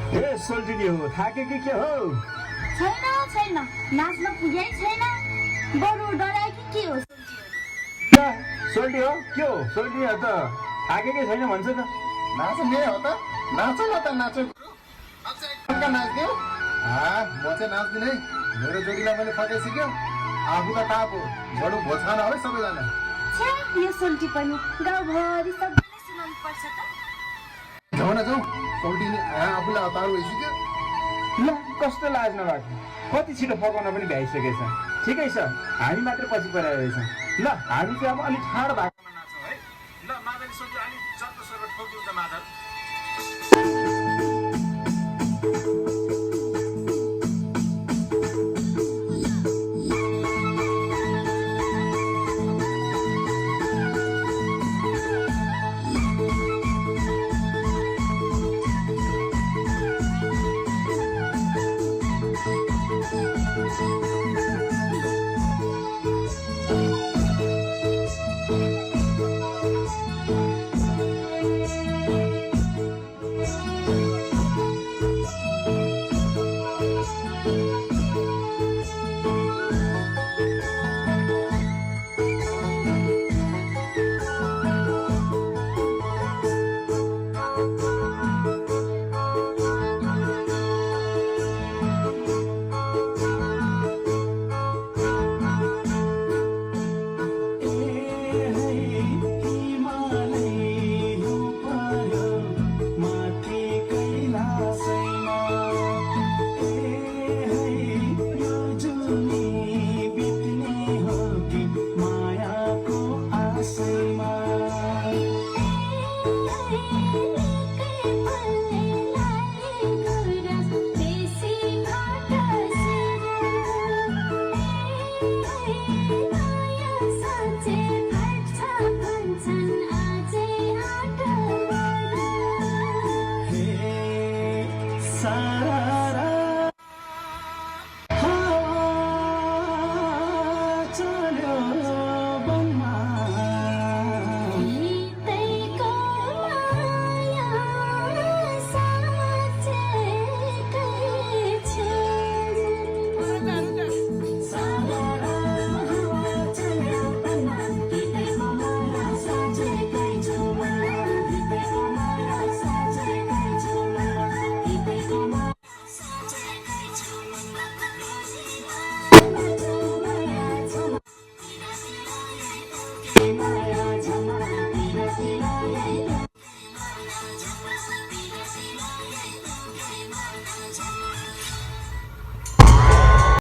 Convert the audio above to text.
ए सोल्टिनी हो, थाके कि के हो? छैन नाच्न पुगै छैन, बरु डराए कि के हो? ल सोल्टी हो के हो? सोल्टी हो त थाकेकै छैन भन्छ त। नाच्ने हो त नाच न त नाचो अझ नाच्दियो म चाहिँ नाच्दिनँ है। मेरो जोडीलाई मैले फकाइसिक्यो, आफू त टाप हो, बडो भोज खान हो है सबैजना। छ्या यो सोल्टी पनि गाउँभरि सबैले सुनाउनु पर्छ त। जाउँ न जाउँ, सोल्टिनी आफूलाई हतार भइसक्यो। ल कस्तो लाज नभएको, कति छिटो पकाउन पनि भ्याइसकेछ। ठिकै छ, हामी मात्र पछि परेछौँ। ल हामी चाहिँ अब अलिक ठाडो भएको नाच्छौँ है। ल मादली सोल्टी अलिक जस्तो सर्व ठोकिदिउँ त मादल।